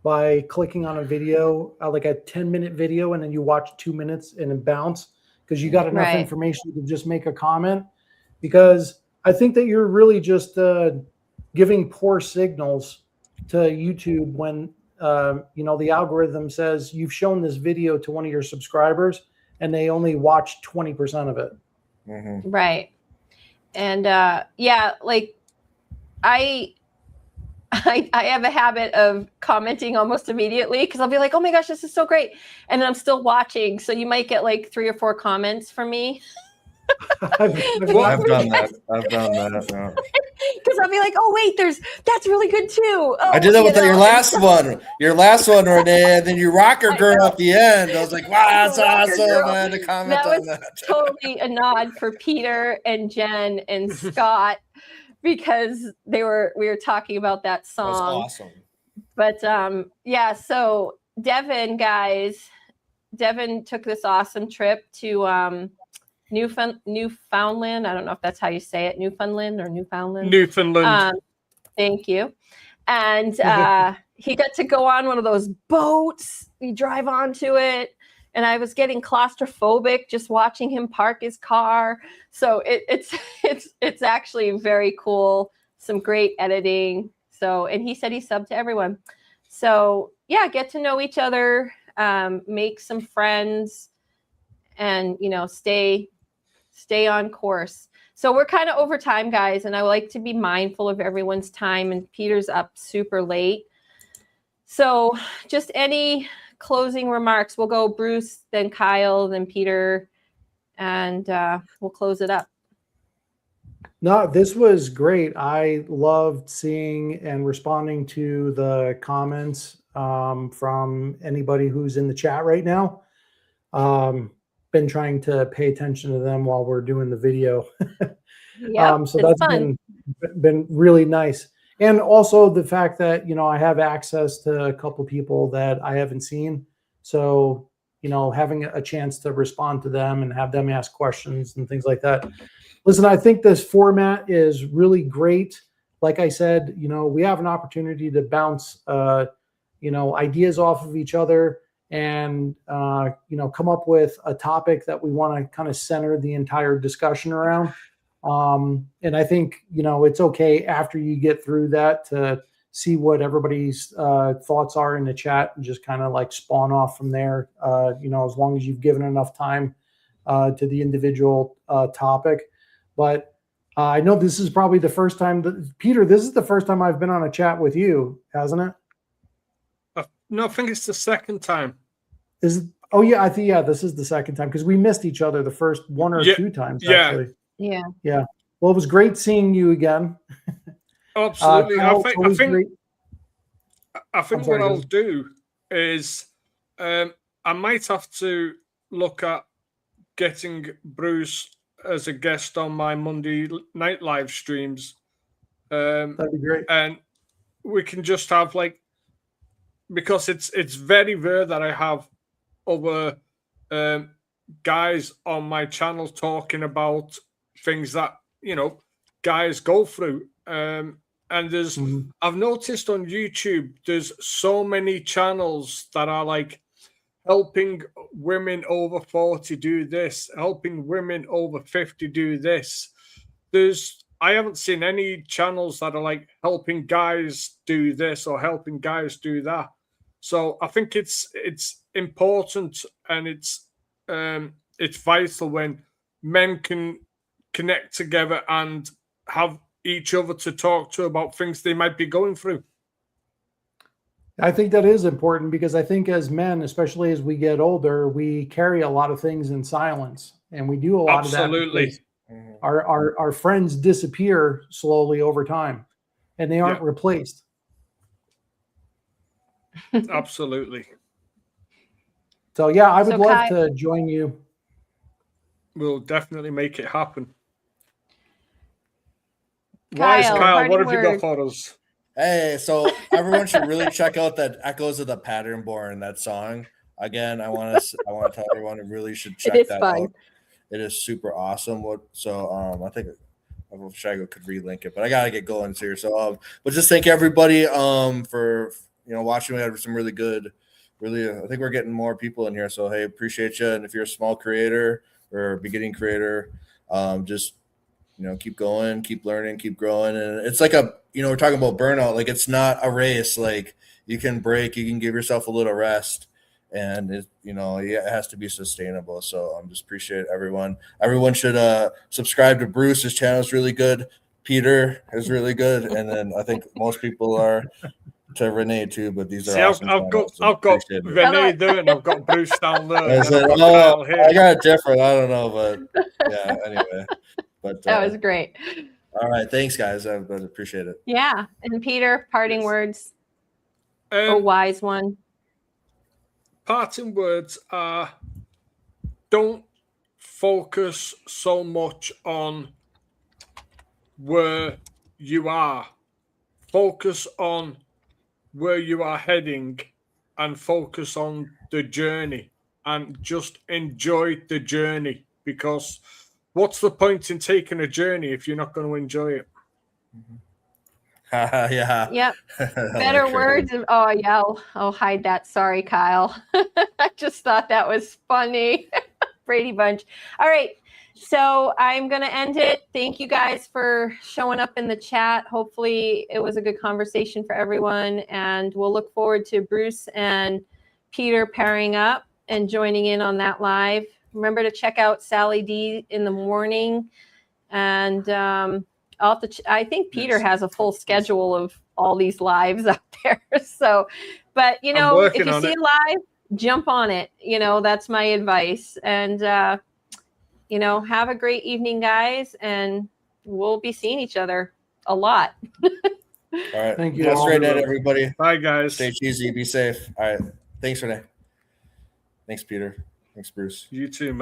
by clicking on a video, like a 10-minute video, and then you watch 2 minutes and then bounce, because you got enough information to just make a comment. because I think that you're really just giving poor signals to YouTube when the algorithm says you've shown this video to one of your subscribers and they only watch 20% of it. Mm-hmm. Right. And like I have a habit of commenting almost immediately because I'll be like, oh my gosh, this is so great. And then I'm still watching. So you might get like 3 or 4 comments from me. I've done that. Yeah. Because I'll be like, oh wait, that's really good too. Oh, I did that with your last one. Your last one, Renee, and then you rocker girl at the end. I was like, wow, that's awesome. I had to comment on that. Totally a nod for Peter and Jen and Scott because we were talking about that song. That's awesome. But so Devin took this awesome trip to Newfoundland. I don't know if that's how you say it, Newfoundland or Newfoundland. Newfoundland. Thank you. And he got to go on one of those boats. We drive onto it, and I was getting claustrophobic just watching him park his car. So it's actually very cool. Some great editing. So, and he said he subbed to everyone. So yeah, get to know each other, make some friends, and stay on course. So we're kind of over time, guys, and I like to be mindful of everyone's time, and Peter's up super late. So just any closing remarks? We'll go Bruce, then Kyle, then Peter, and we'll close it up. No, this was great. I loved seeing and responding to the comments from anybody who's in the chat right now. Been trying to pay attention to them while we're doing the video. Yeah, so that's been really nice. And also the fact that, I have access to a couple people that I haven't seen. So, having a chance to respond to them and have them ask questions and things like that. Listen, I think this format is really great. Like I said, we have an opportunity to bounce, ideas off of each other and, come up with a topic that we want to kind of center the entire discussion around. And I think, it's okay after you get through that to see what everybody's thoughts are in the chat and just kind of like spawn off from there, as long as you've given enough time to the individual topic. But I know this is probably the first time Peter, this is the first time I've been on a chat with you, hasn't it? No, I think it's the second time. This is the second time because we missed each other the first 1 or 2 times. Actually. Yeah. Well, it was great seeing you again. Absolutely. I think what I'll ahead. do is I might have to look at getting Bruce as a guest on my Monday night live streams. That'd be great. And we can just have because it's very rare that I have other guys on my channel talking about things that guys go through. And there's I've noticed on YouTube there's so many channels that are helping women over 40 do this, helping women over 50 do this. I haven't seen any channels that are helping guys do this or helping guys do that. So I think it's important and it's vital when men can connect together and have each other to talk to about things they might be going through. I think that is important because I think as men, especially as we get older, we carry a lot of things in silence, and we do a lot Absolutely. of that. Our friends disappear slowly over time, and they aren't replaced. Absolutely. So yeah, I would love to join you. We'll definitely make it happen. Kyle, what have you got for us? Hey, so everyone should really check out that Echoes of the Pattern Born, that song. Again, I want to tell everyone who really should check that out. It is super awesome. I think Shago could relink it, but I gotta get going here. So but just thank everybody for watching. We had some really good, I think we're getting more people in here. So hey, appreciate you. And if you're a small creator or beginning creator, just keep going, keep learning, keep growing. And it's like we're talking about burnout. Like, it's not a race. Like, you can break, you can give yourself a little rest, and it has to be sustainable. So I'm just appreciate everyone. Everyone should subscribe to Bruce. His channel is really good. Peter is really good. And then I think most people are to Renee too, but these are awesome. I've got Renee there, and I've got Bruce down there. I said, I got it different. I don't know, but yeah. Anyway, but That was great. All right, thanks, guys. I appreciate it. Yeah, and Peter, parting words. A wise one. Parting words are: don't focus so much on where you are. Focus on where you are heading, and focus on the journey, and just enjoy the journey, because what's the point in taking a journey if you're not going to enjoy it? Yeah. Yep. Better words. Oh, yeah. I'll hide that. Sorry, Kyle. I just thought that was funny. Brady Bunch. All right. So I'm going to end it. Thank you guys for showing up in the chat. Hopefully it was a good conversation for everyone. And we'll look forward to Bruce and Peter pairing up and joining in on that live. Remember to check out Sally D in the morning. And I'll have to I think Peter has a full schedule of all these lives out there. So, but if you see it live, jump on it. That's my advice. And, have a great evening, guys. And we'll be seeing each other a lot. All right. Thank you. Have a great night, everybody. Bye, guys. Stay cheesy. Be safe. All right. Thanks, Renee. Thanks, Peter. Thanks, Bruce. You too, man.